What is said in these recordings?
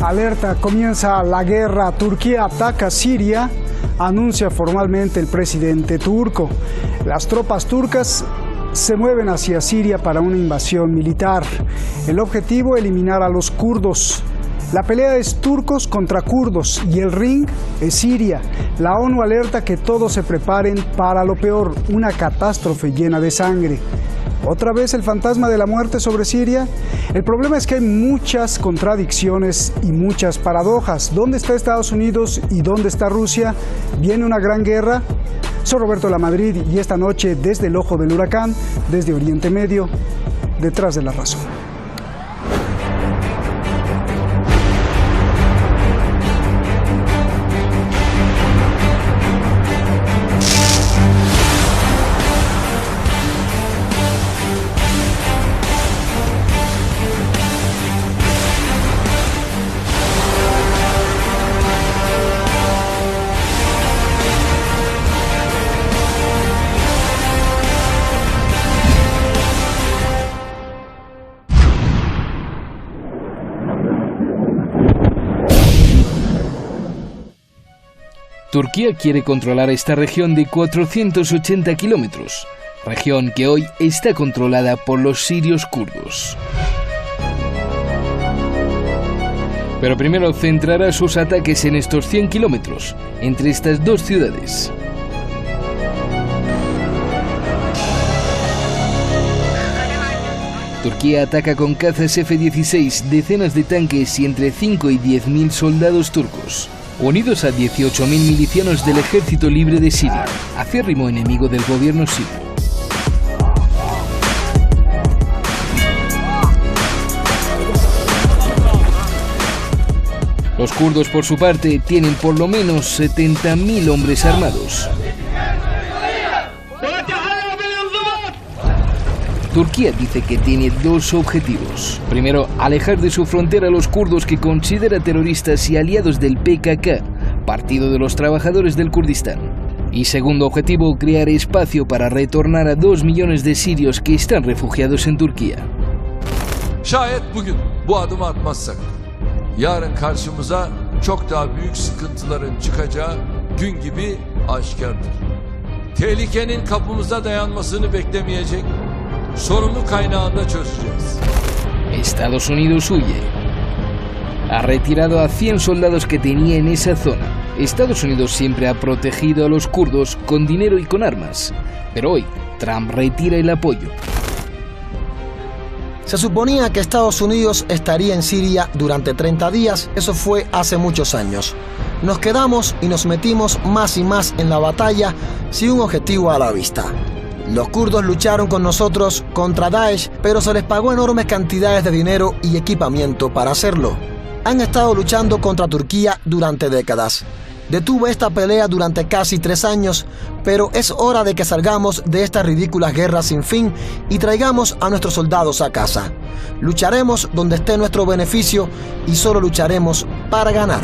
alerta, comienza la guerra. Turquía ataca Siria, anuncia formalmente el presidente turco. Las tropas turcas se mueven hacia Siria para una invasión militar. El objetivo, eliminar a los kurdos. La pelea es turcos contra kurdos y el ring es Siria. La ONU alerta que todos se preparen para lo peor, una catástrofe llena de sangre. ¿Otra vez el fantasma de la muerte sobre Siria? El problema es que hay muchas contradicciones y muchas paradojas. ¿Dónde está Estados Unidos y dónde está Rusia? ¿Viene una gran guerra? Soy Roberto Lamadrid y esta noche, desde el ojo del huracán, desde Oriente Medio, detrás de la razón. Turquía quiere controlar esta región de 480 kilómetros, región que hoy está controlada por los sirios kurdos. Pero primero centrará sus ataques en estos 100 kilómetros, entre estas dos ciudades. Turquía ataca con cazas F-16, decenas de tanques y entre 5 y 10.000 soldados turcos, unidos a 18.000 milicianos del Ejército Libre de Siria, acérrimo enemigo del gobierno sirio. Los kurdos, por su parte, tienen por lo menos 70.000 hombres armados. Turquía dice que tiene dos objetivos. Primero, alejar de su frontera a los kurdos que considera terroristas y aliados del PKK, Partido de los Trabajadores del Kurdistán. Y segundo objetivo, crear espacio para retornar a 2 millones de sirios que están refugiados en Turquía. Şayet bugün bu adımı atmazsak, yarın karşımıza çok daha büyük sıkıntıların çıkacağı gün gibi aşikardır. Tehlikenin kapımıza dayanmasını beklemeyecek, sorunu kaynağında çözeceğiz. Estados Unidos huye. Ha retirado a 100 soldados que tenía en esa zona. Estados Unidos siempre ha protegido a los kurdos con dinero y con armas. Pero hoy, Trump retira el apoyo. Se suponía que Estados Unidos estaría en Siria durante 30 días, eso fue hace muchos años. Nos quedamos y nos metimos más y más en la batalla sin un objetivo a la vista. Los kurdos lucharon con nosotros contra Daesh, pero se les pagó enormes cantidades de dinero y equipamiento para hacerlo. Han estado luchando contra Turquía durante décadas. Detuve esta pelea durante casi 3 años, pero es hora de que salgamos de estas ridículas guerras sin fin y traigamos a nuestros soldados a casa. Lucharemos donde esté nuestro beneficio y solo lucharemos para ganar.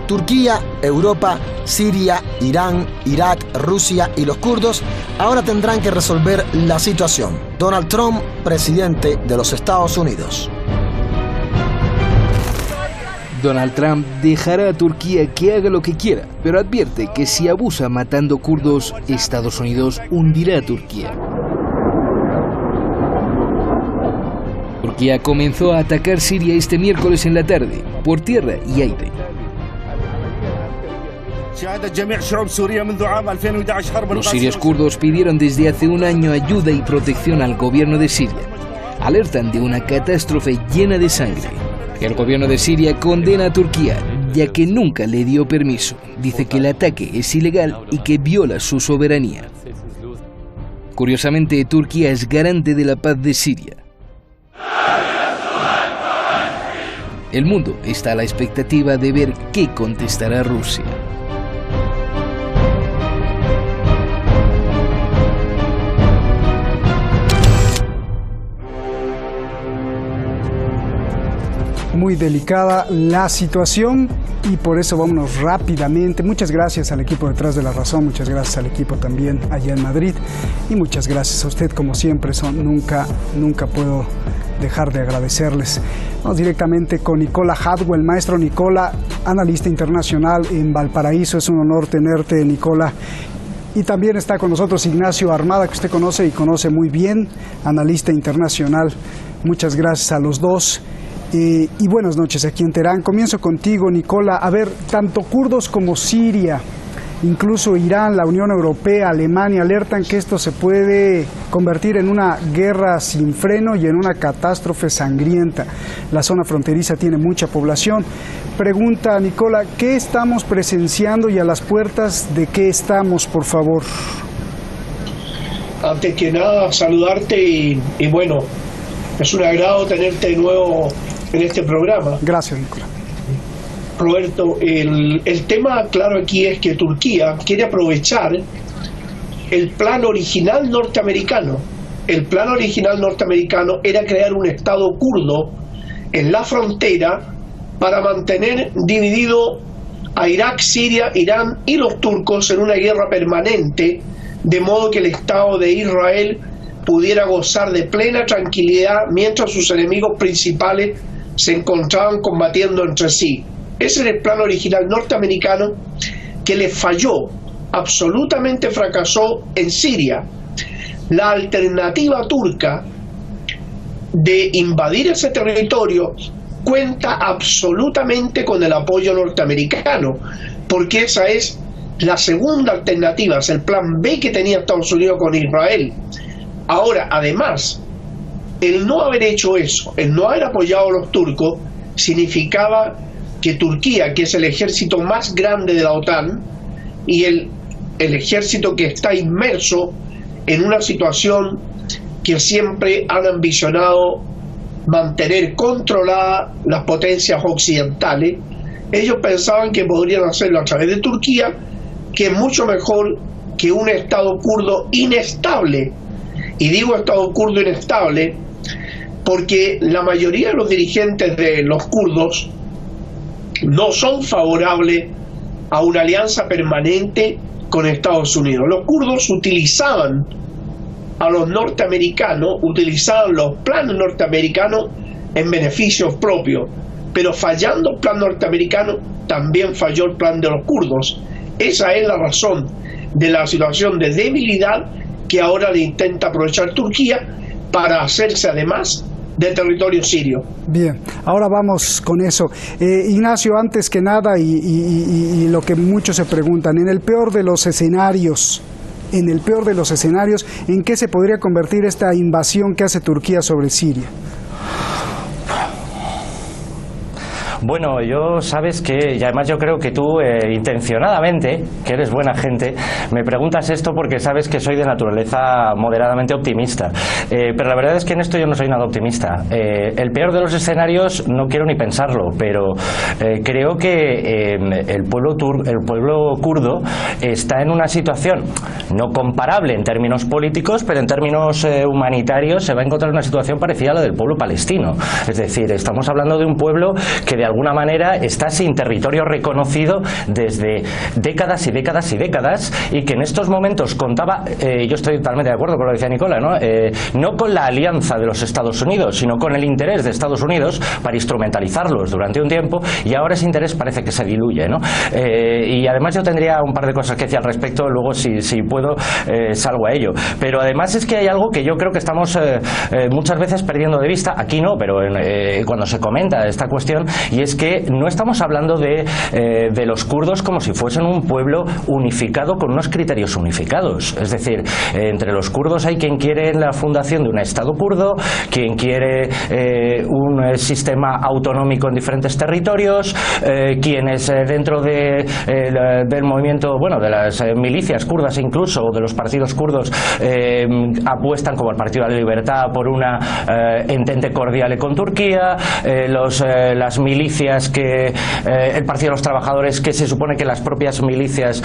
Turquía, Europa, Siria, Irán, Irak, Rusia y los kurdos ahora tendrán que resolver la situación. Donald Trump, presidente de los Estados Unidos. Donald Trump dejará a Turquía que haga lo que quiera, pero advierte que si abusa matando kurdos, Estados Unidos hundirá a Turquía. Turquía comenzó a atacar Siria este miércoles en la tarde, por tierra y aire. Los sirios kurdos pidieron desde hace un año ayuda y protección al gobierno de Siria. Alertan de una catástrofe llena de sangre. El gobierno de Siria condena a Turquía, ya que nunca le dio permiso. Dice que el ataque es ilegal y que viola su soberanía. Curiosamente, Turquía es garante de la paz de Siria. El mundo está a la expectativa de ver qué contestará Rusia. Muy delicada la situación y por eso vámonos rápidamente. Muchas gracias al equipo detrás de la razón, muchas gracias al equipo también allá en Madrid y muchas gracias a usted como siempre. Nunca puedo dejar de agradecerles. Vamos directamente con Nicola Hadwell. Maestro Nicola, analista internacional en Valparaíso. Es un honor tenerte, Nicola. Y también está con nosotros Ignacio Armada, que usted conoce y conoce muy bien, analista internacional. Muchas gracias a los dos. Y buenas noches aquí en Teherán. Comienzo contigo, Nicola. A ver, tanto kurdos como Siria, incluso Irán, la Unión Europea, Alemania, alertan que esto se puede convertir en una guerra sin freno y en una catástrofe sangrienta. La zona fronteriza tiene mucha población. Pregunta, Nicola, ¿qué estamos presenciando y a las puertas de qué estamos, por favor? Antes que nada, saludarte y bueno, es un agrado tenerte de nuevo en este programa. Gracias, Nicola. Roberto, el tema claro aquí es que Turquía quiere aprovechar el plan original norteamericano. El plan original norteamericano era crear un estado kurdo en la frontera para mantener dividido a Irak, Siria, Irán y los turcos en una guerra permanente, de modo que el Estado de Israel pudiera gozar de plena tranquilidad mientras sus enemigos principales se encontraban combatiendo entre sí. Ese era el plan original norteamericano que le falló, absolutamente fracasó en Siria. La alternativa turca de invadir ese territorio cuenta absolutamente con el apoyo norteamericano, porque esa es la segunda alternativa, es el plan B que tenía Estados Unidos con Israel. Ahora, además, el no haber hecho eso, el no haber apoyado a los turcos, significaba que Turquía, que es el ejército más grande de la OTAN y el ejército que está inmerso en una situación que siempre han ambicionado mantener controlada las potencias occidentales, ellos pensaban que podrían hacerlo a través de Turquía, que es mucho mejor que un Estado kurdo inestable. Y digo Estado kurdo inestable porque la mayoría de los dirigentes de los kurdos no son favorables a una alianza permanente con Estados Unidos. Los kurdos utilizaban a los norteamericanos, utilizaban los planes norteamericanos en beneficios propios, pero fallando el plan norteamericano, también falló el plan de los kurdos. Esa es la razón de la situación de debilidad que ahora le intenta aprovechar Turquía para hacerse además de territorio sirio. Bien, ahora vamos con eso. Ignacio, antes que nada, y lo que muchos se preguntan, en el peor de los escenarios, ¿en qué se podría convertir esta invasión que hace Turquía sobre Siria? Bueno, yo sabes que, y además yo creo que tú intencionadamente, que eres buena gente, me preguntas esto porque sabes que soy de naturaleza moderadamente optimista, pero la verdad es que en esto yo no soy nada optimista. El peor de los escenarios no quiero ni pensarlo, pero creo que el pueblo kurdo está en una situación no comparable en términos políticos, pero en términos humanitarios se va a encontrar una situación parecida a la del pueblo palestino. Es decir, estamos hablando de un pueblo que de alguna manera está sin territorio reconocido desde décadas y décadas y décadas, y que en estos momentos contaba, yo estoy totalmente de acuerdo con lo que decía Nicola, no con la alianza de los Estados Unidos, sino con el interés de Estados Unidos para instrumentalizarlos durante un tiempo, y ahora ese interés parece que se diluye, ¿no? Y además yo tendría un par de cosas que decir al respecto, luego si puedo salgo a ello, pero además es que hay algo que yo creo que estamos muchas veces perdiendo de vista, aquí no, pero cuando se comenta esta cuestión, y es que no estamos hablando de los kurdos como si fuesen un pueblo unificado con unos criterios unificados. Es decir, entre los kurdos hay quien quiere la fundación de un Estado kurdo, quien quiere un sistema autonómico en diferentes territorios, quienes dentro del movimiento, bueno, de las milicias kurdas incluso, o de los partidos kurdos, apuestan, como el Partido de la Libertad, por una entente cordial con Turquía, las milicias milicias, que el Partido de los Trabajadores, que se supone que las propias milicias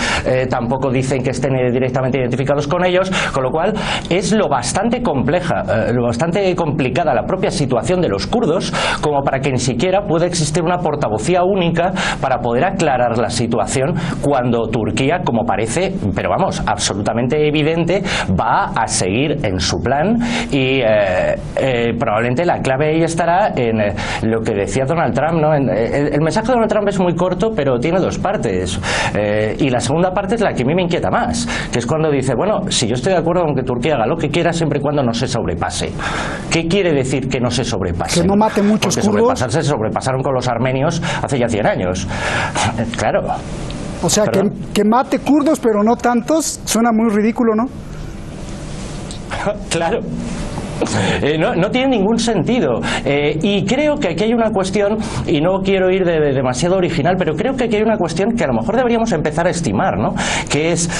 tampoco dicen que estén directamente identificados con ellos, con lo cual es lo bastante compleja, lo bastante complicada la propia situación de los kurdos como para que ni siquiera pueda existir una portavocía única para poder aclarar la situación cuando Turquía, como parece, pero vamos, absolutamente evidente, va a seguir en su plan y probablemente la clave ahí estará en lo que decía Donald Trump, ¿no? El mensaje de Donald Trump es muy corto, pero tiene dos partes, y la segunda parte es la que a mí me inquieta más, que es cuando dice, bueno, si yo estoy de acuerdo con que Turquía haga lo que quiera siempre y cuando no se sobrepase. ¿Qué quiere decir que no se sobrepase? Que no mate muchos kurdos. kurdos. Se sobrepasaron con los armenios hace ya 100 años. Claro. O sea, que mate kurdos, pero no tantos, suena muy ridículo, ¿no? Claro. No tiene ningún sentido, y creo que aquí hay una cuestión, y no quiero ir de demasiado original, pero creo que aquí hay una cuestión que a lo mejor deberíamos empezar a estimar, ¿no? Que es,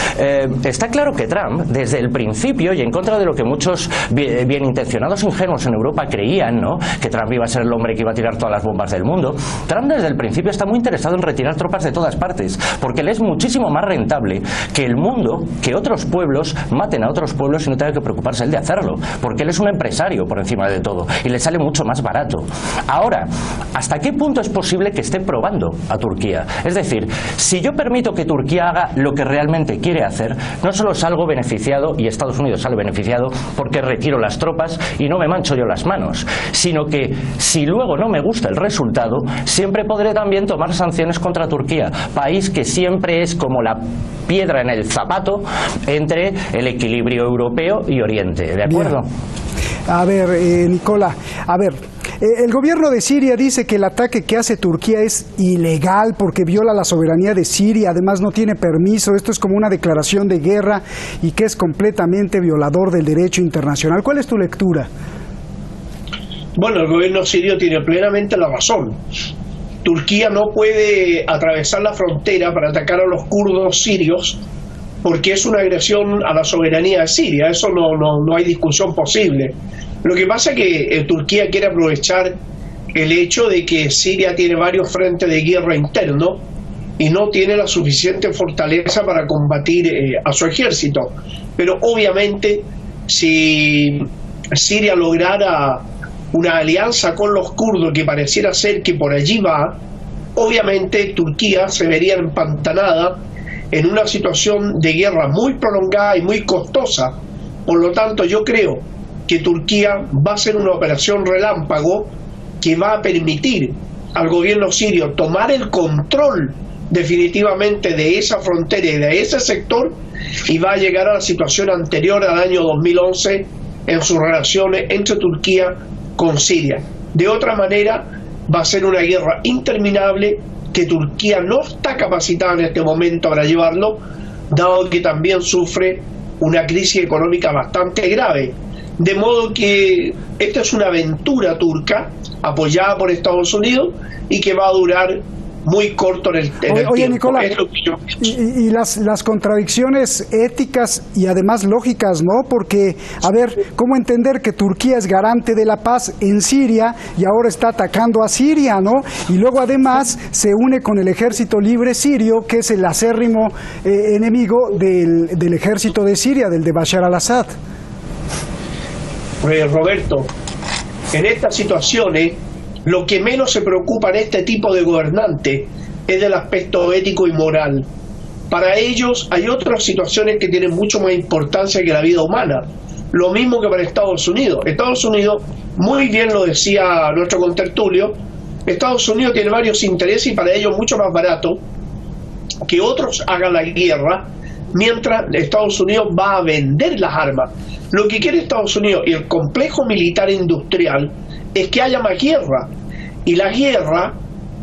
está claro que Trump, desde el principio, y en contra de lo que muchos bien intencionados ingenuos en Europa creían, ¿no? Que Trump iba a ser el hombre que iba a tirar todas las bombas del mundo, Trump desde el principio está muy interesado en retirar tropas de todas partes, porque le es muchísimo más rentable que el mundo, que otros pueblos maten a otros pueblos y no tenga que preocuparse él de hacerlo, porque él es un empresario por encima de todo y le sale mucho más barato. Ahora, ¿hasta qué punto es posible que esté probando a Turquía? Es decir, si yo permito que Turquía haga lo que realmente quiere hacer, no solo salgo beneficiado y Estados Unidos sale beneficiado porque retiro las tropas y no me mancho yo las manos, sino que si luego no me gusta el resultado, siempre podré también tomar sanciones contra Turquía, país que siempre es como la piedra en el zapato entre el equilibrio europeo y Oriente, ¿de acuerdo? Bien. A ver, Nicola, el gobierno de Siria dice que el ataque que hace Turquía es ilegal porque viola la soberanía de Siria, además no tiene permiso, esto es como una declaración de guerra y que es completamente violador del derecho internacional. ¿Cuál es tu lectura? Bueno, el gobierno sirio tiene plenamente la razón. Turquía no puede atravesar la frontera para atacar a los kurdos sirios porque es una agresión a la soberanía de Siria, eso no hay discusión posible. Lo que pasa es que Turquía quiere aprovechar el hecho de que Siria tiene varios frentes de guerra interno y no tiene la suficiente fortaleza para combatir a su ejército. Pero obviamente si Siria lograra una alianza con los kurdos, que pareciera ser que por allí va, obviamente Turquía se vería empantanada en una situación de guerra muy prolongada y muy costosa. Por lo tanto, yo creo que Turquía va a hacer una operación relámpago que va a permitir al gobierno sirio tomar el control definitivamente de esa frontera y de ese sector, y va a llegar a la situación anterior al año 2011 en sus relaciones entre Turquía con Siria. De otra manera, va a ser una guerra interminable que Turquía no está capacitada en este momento para llevarlo, dado que también sufre una crisis económica bastante grave. De modo que esta es una aventura turca apoyada por Estados Unidos y que va a durar muy corto en el tiempo. Oye, Nicolás, y las contradicciones éticas y además lógicas, ¿no? Porque, a ver, ¿cómo entender que Turquía es garante de la paz en Siria y ahora está atacando a Siria, ¿no? Y luego además se une con el ejército libre sirio, que es el acérrimo enemigo del ejército de Siria, del de Bashar al-Assad. Roberto, en estas situaciones lo que menos se preocupa en este tipo de gobernante es del aspecto ético y moral. Para ellos hay otras situaciones que tienen mucho más importancia que la vida humana. Lo mismo que para Estados Unidos. Estados Unidos, muy bien lo decía nuestro contertulio, Estados Unidos tiene varios intereses y para ellos mucho más barato que otros hagan la guerra, mientras Estados Unidos va a vender las armas. Lo que quiere Estados Unidos y el complejo militar industrial es que haya más guerra, y la guerra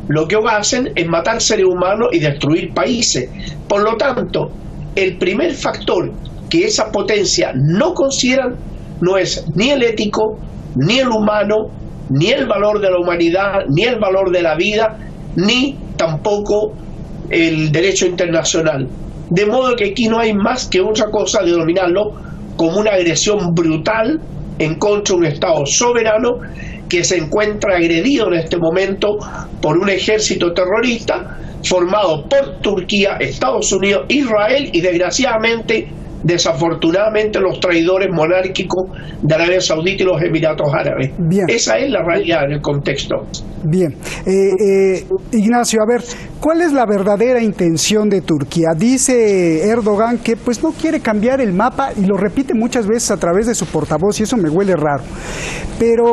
lo que hacen es matar seres humanos y destruir países. Por lo tanto, el primer factor que esas potencias no consideran no es ni el ético, ni el humano, ni el valor de la humanidad, ni el valor de la vida, ni tampoco el derecho internacional. De modo que aquí no hay más que otra cosa de denominarlo como una agresión brutal en contra de un Estado soberano que se encuentra agredido en este momento por un ejército terrorista formado por Turquía, Estados Unidos, Israel y desgraciadamente, desafortunadamente, los traidores monárquicos de Arabia Saudita y los Emiratos Árabes. Bien. Esa es la realidad en el contexto. Bien. Ignacio, a ver, ¿cuál es la verdadera intención de Turquía? Dice Erdogan que pues no quiere cambiar el mapa y lo repite muchas veces a través de su portavoz y eso me huele raro, pero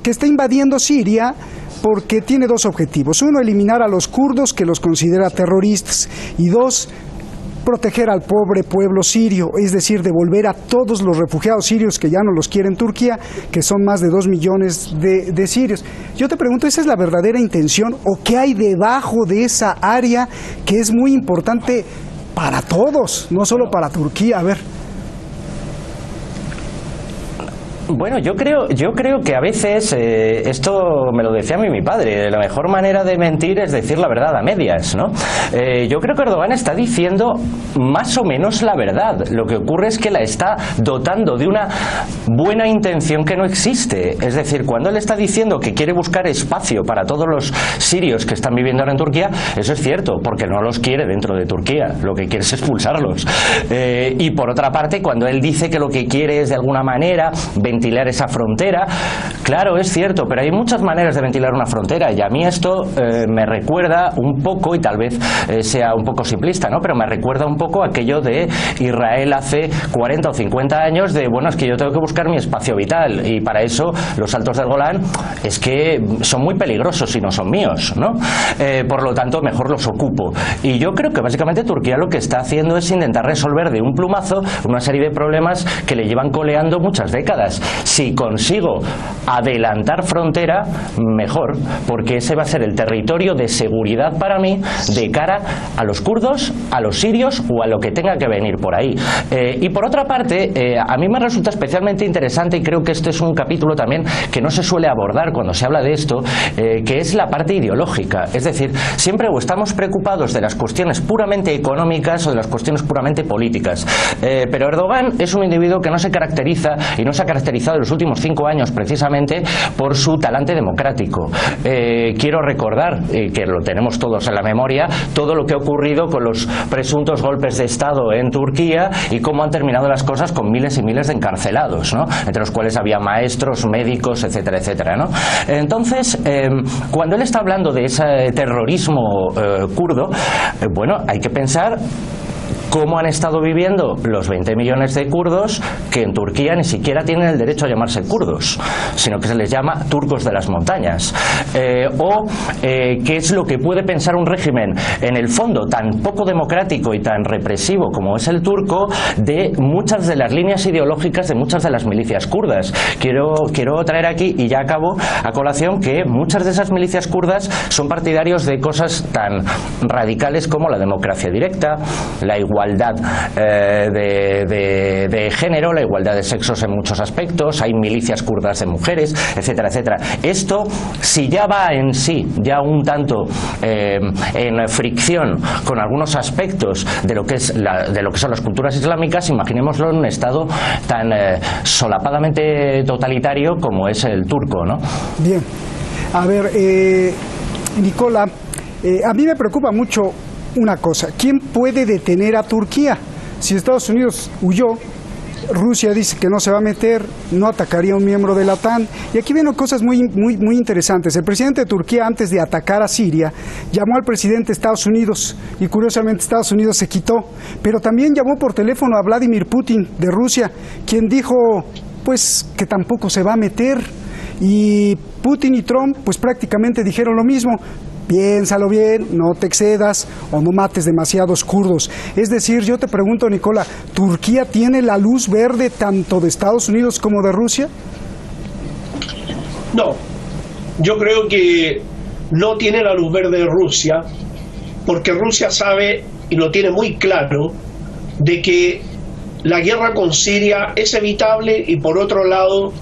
que está invadiendo Siria porque tiene dos objetivos. Uno, eliminar a los kurdos, que los considera terroristas, y dos, proteger al pobre pueblo sirio, es decir, devolver a todos los refugiados sirios que ya no los quiere en Turquía, que son más de 2 millones de sirios. Yo te pregunto, ¿esa es la verdadera intención o qué hay debajo de esa área que es muy importante para todos, no solo para Turquía? A ver. Bueno, yo creo que a veces, esto me lo decía a mí mi padre, la mejor manera de mentir es decir la verdad a medias, ¿no? Yo creo que Erdogan está diciendo más o menos la verdad. Lo que ocurre es que la está dotando de una buena intención que no existe. Es decir, cuando él está diciendo que quiere buscar espacio para todos los sirios que están viviendo ahora en Turquía, eso es cierto, porque no los quiere dentro de Turquía, lo que quiere es expulsarlos. Y por otra parte, cuando él dice que lo que quiere es de alguna manera ventilar esa frontera, claro, es cierto, pero hay muchas maneras de ventilar una frontera y a mí esto me recuerda un poco, y tal vez sea un poco simplista, ¿no? Pero me recuerda un poco aquello de Israel hace 40 o 50 años de, bueno, es que yo tengo que buscar mi espacio vital y para eso los Altos del Golán es que son muy peligrosos y no son míos, ¿no? Por lo tanto, mejor los ocupo. Y yo creo que básicamente Turquía lo que está haciendo es intentar resolver de un plumazo una serie de problemas que le llevan coleando muchas décadas. Si consigo adelantar frontera, mejor, porque ese va a ser el territorio de seguridad para mí de cara a los kurdos, a los sirios o a lo que tenga que venir por ahí. Y por otra parte, a mí me resulta especialmente interesante, y creo que este es un capítulo también que no se suele abordar cuando se habla de esto, que es la parte ideológica. Es decir, siempre o estamos preocupados de las cuestiones puramente económicas o de las cuestiones puramente políticas. Pero Erdogan es un individuo que no se caracteriza y no se ha caracterizado en los últimos 5 años precisamente por su talante democrático. Quiero recordar, que lo tenemos todos en la memoria, todo lo que ha ocurrido con los presuntos golpes de Estado en Turquía y cómo han terminado las cosas con miles y miles de encarcelados, ¿no? Entre los cuales había maestros, médicos, etcétera, etcétera, ¿no? Entonces, cuando él está hablando de ese terrorismo kurdo, bueno, hay que pensar cómo han estado viviendo los 20 millones de kurdos que en Turquía ni siquiera tienen el derecho a llamarse kurdos, sino que se les llama turcos de las montañas. Qué es lo que puede pensar un régimen, en el fondo, tan poco democrático y tan represivo como es el turco, de muchas de las líneas ideológicas de muchas de las milicias kurdas. Quiero traer aquí, y ya acabo, a colación, que muchas de esas milicias kurdas son partidarios de cosas tan radicales como la democracia directa, la igualdad de género, la igualdad de sexos en muchos aspectos, hay milicias kurdas de mujeres, etcétera, etcétera. Esto, si ya va en sí, ya un tanto en fricción con algunos aspectos de lo que son las culturas islámicas, imaginémoslo en un estado tan solapadamente totalitario como es el turco, ¿no? Bien. A ver, Nicola, a mí me preocupa mucho una cosa. ¿Quién puede detener a Turquía? Si Estados Unidos huyó, Rusia dice que no se va a meter, no atacaría a un miembro de la OTAN. Y aquí vienen cosas muy interesantes. El presidente de Turquía, antes de atacar a Siria, llamó al presidente de Estados Unidos y curiosamente Estados Unidos se quitó. Pero también llamó por teléfono a Vladimir Putin de Rusia, quien dijo pues que tampoco se va a meter. Y Putin y Trump pues prácticamente dijeron lo mismo. Piénsalo bien, no te excedas o no mates demasiados kurdos. Es decir, yo te pregunto, Nicola, ¿Turquía tiene la luz verde tanto de Estados Unidos como de Rusia? No, yo creo que no tiene la luz verde de Rusia, porque Rusia sabe, y lo tiene muy claro, de que la guerra con Siria es evitable, y por otro lado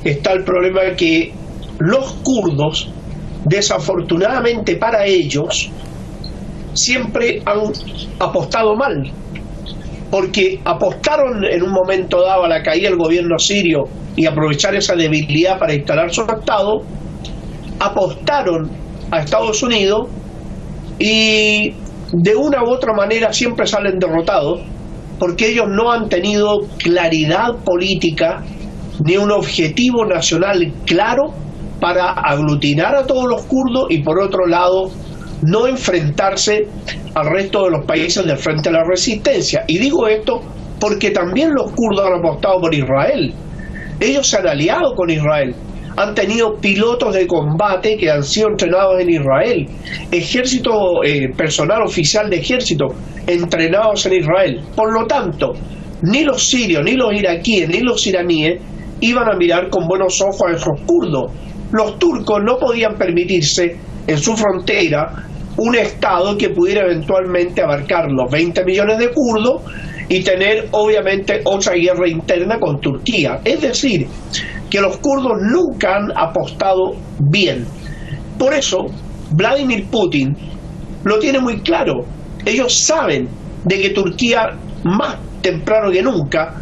está el problema de que los kurdos, desafortunadamente para ellos, siempre han apostado mal, porque apostaron en un momento dado a la caída del gobierno sirio y aprovechar esa debilidad para instalar su estado, apostaron a Estados Unidos y de una u otra manera siempre salen derrotados porque ellos no han tenido claridad política ni un objetivo nacional claro para aglutinar a todos los kurdos y por otro lado no enfrentarse al resto de los países del frente a la resistencia. Y digo esto porque también los kurdos han apostado por Israel. Ellos se han aliado con Israel, han tenido pilotos de combate que han sido entrenados en Israel, ejército, personal oficial de ejército entrenados en Israel. Por lo tanto, ni los sirios, ni los iraquíes, ni los iraníes iban a mirar con buenos ojos a esos kurdos. Los turcos no podían permitirse en su frontera un estado que pudiera eventualmente abarcar los 20 millones de kurdos y tener obviamente otra guerra interna con Turquía. Es decir, que los kurdos nunca han apostado bien. Por eso, Vladimir Putin lo tiene muy claro. Ellos saben de que Turquía, más temprano que nunca,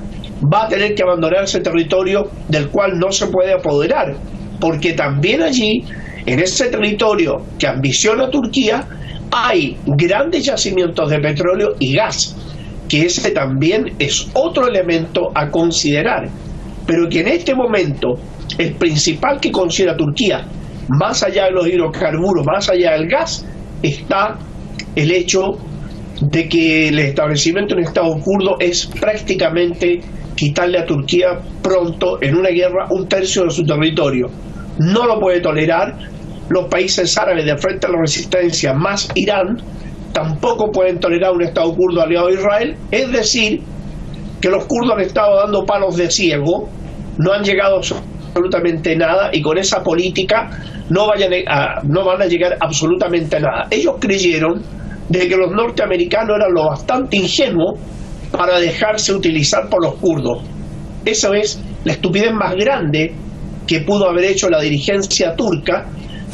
va a tener que abandonar ese territorio del cual no se puede apoderar, porque también allí, en ese territorio que ambiciona Turquía, hay grandes yacimientos de petróleo y gas, que ese también es otro elemento a considerar, pero que en este momento el principal que considera Turquía, más allá de los hidrocarburos, más allá del gas, está el hecho de que el establecimiento de un Estado kurdo es prácticamente quitarle a Turquía pronto en una guerra un tercio de su territorio. No lo puede tolerar. Los países árabes de frente a la resistencia más Irán tampoco pueden tolerar un Estado kurdo aliado a Israel. Es decir, que los kurdos han estado dando palos de ciego, no han llegado absolutamente nada y con esa política no van a llegar absolutamente a nada. Ellos creyeron de que los norteamericanos eran lo bastante ingenuos para dejarse utilizar por los kurdos. Eso es la estupidez más grande que pudo haber hecho la dirigencia turca,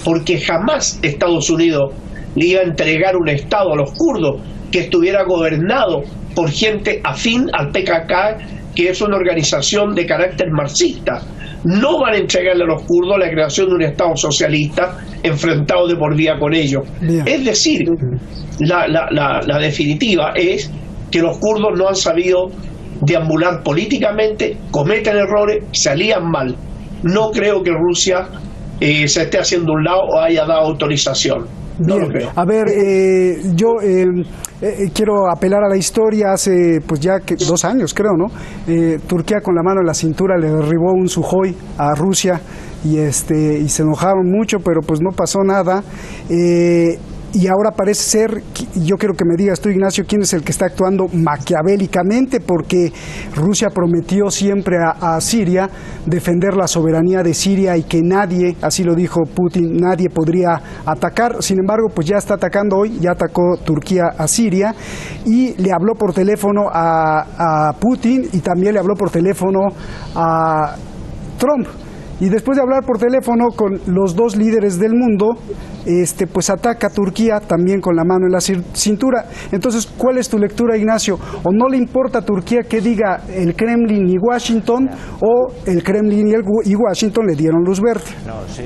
porque jamás Estados Unidos le iba a entregar un estado a los kurdos que estuviera gobernado por gente afín al PKK, que es una organización de carácter marxista. No van a entregarle a los kurdos la creación de un estado socialista enfrentado de por vida con ellos. Bien. Es decir, la definitiva es que los kurdos no han sabido deambular políticamente, cometen errores, se alían mal. No creo que Rusia se esté haciendo un lado o haya dado autorización. No lo creo. A ver, yo quiero apelar a la historia. Hace pues ya 2 años, creo, ¿no? Turquía con la mano en la cintura le derribó un Sukhoi a Rusia y se enojaron mucho, pero pues no pasó nada. Y ahora parece ser, yo quiero que me digas tú, Ignacio, quién es el que está actuando maquiavélicamente, porque Rusia prometió siempre a Siria defender la soberanía de Siria y que nadie, así lo dijo Putin, nadie podría atacar. Sin embargo, pues ya está atacando hoy, ya atacó Turquía a Siria y le habló por teléfono a Putin y también le habló por teléfono a Trump. Y después de hablar por teléfono con los dos líderes del mundo, pues ataca a Turquía también con la mano en la cintura. Entonces, ¿cuál es tu lectura, Ignacio? ¿O no le importa a Turquía que diga el Kremlin y Washington, o el Kremlin y Washington le dieron luz verde? No, sí.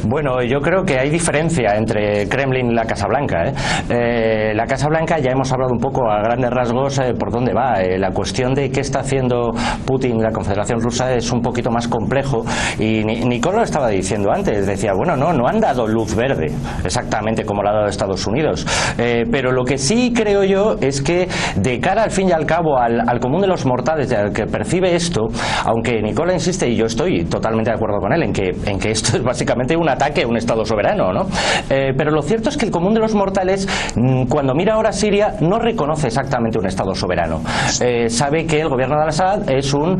Bueno, yo creo que hay diferencia entre Kremlin y la Casa Blanca. La Casa Blanca, ya hemos hablado un poco a grandes rasgos por dónde va. La cuestión de qué está haciendo Putin y la Confederación Rusa es un poquito más complejo, y Nicole lo estaba diciendo antes, decía, bueno, no han dado luz verde exactamente como la ha dado Estados Unidos, pero lo que sí creo yo es que de cara al fin y al cabo al común de los mortales, al que percibe esto, aunque Nicole insiste, y yo estoy totalmente de acuerdo con él, en que esto es básicamente una ataque a un Estado soberano, ¿no? Pero lo cierto es que el común de los mortales, cuando mira ahora Siria, no reconoce exactamente un Estado soberano. Sabe que el gobierno de Al-Assad es un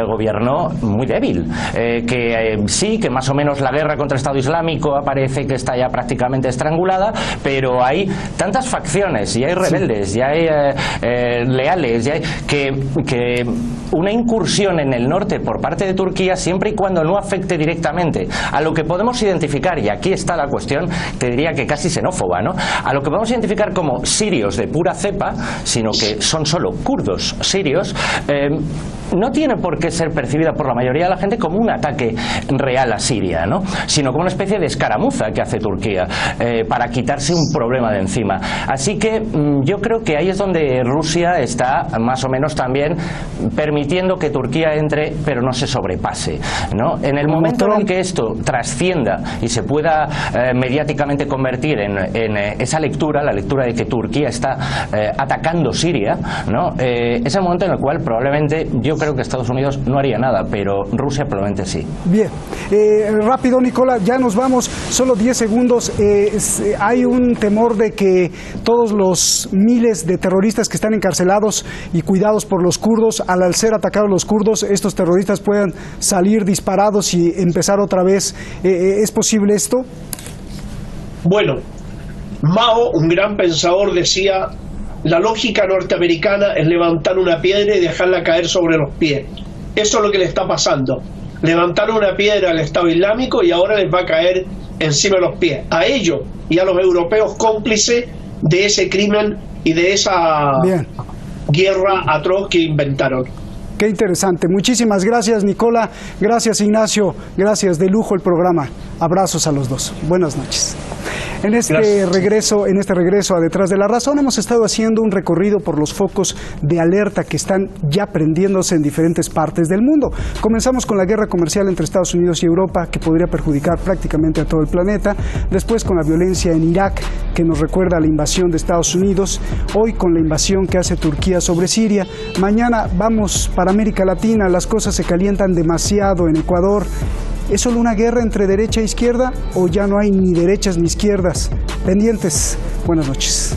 gobierno muy débil, que más o menos la guerra contra el Estado Islámico parece que está ya prácticamente estrangulada, pero hay tantas facciones, y hay rebeldes, y hay leales, y hay que una incursión en el norte por parte de Turquía, siempre y cuando no afecte directamente a lo que podemos identificar, y aquí está la cuestión, te diría que casi xenófoba, ¿no?, a lo que podemos identificar como sirios de pura cepa, sino que son solo kurdos sirios, no tiene por qué ser percibida por la mayoría de la gente como un ataque real a Siria, ¿no? Sino como una especie de escaramuza que hace Turquía para quitarse un problema de encima. Así que yo creo que ahí es donde Rusia está más o menos también permitiendo que Turquía entre, pero no se sobrepase, ¿no? En el momento en el que esto trascienda y se pueda mediáticamente convertir en esa lectura, la lectura de que Turquía está atacando Siria, ¿no? Es el momento en el cual probablemente yo creo que Estados Unidos no haría nada, pero Rusia probablemente sí. Bien, rápido Nicola, ya nos vamos, solo 10 segundos. Hay un temor de que todos los miles de terroristas que están encarcelados y cuidados por los kurdos, al ser atacados los kurdos, estos terroristas puedan salir disparados y empezar otra vez. ¿Es posible esto? Bueno, Mao, un gran pensador, decía: la lógica norteamericana es levantar una piedra y dejarla caer sobre los pies. Eso es lo que le está pasando. Levantaron una piedra al Estado Islámico y ahora les va a caer encima de los pies. A ellos y a los europeos cómplices de ese crimen y de esa guerra atroz que inventaron. Qué interesante. Muchísimas gracias, Nicola. Gracias, Ignacio. Gracias, de lujo el programa. Abrazos a los dos. Buenas noches. En este regreso a Detrás de la Razón hemos estado haciendo un recorrido por los focos de alerta que están ya prendiéndose en diferentes partes del mundo. Comenzamos con la guerra comercial entre Estados Unidos y Europa, que podría perjudicar prácticamente a todo el planeta. Después con la violencia en Irak, que nos recuerda a la invasión de Estados Unidos. Hoy con la invasión que hace Turquía sobre Siria. Mañana vamos para América Latina. Las cosas se calientan demasiado en Ecuador. ¿Es solo una guerra entre derecha e izquierda o ya no hay ni derechas ni izquierdas? Pendientes. Buenas noches.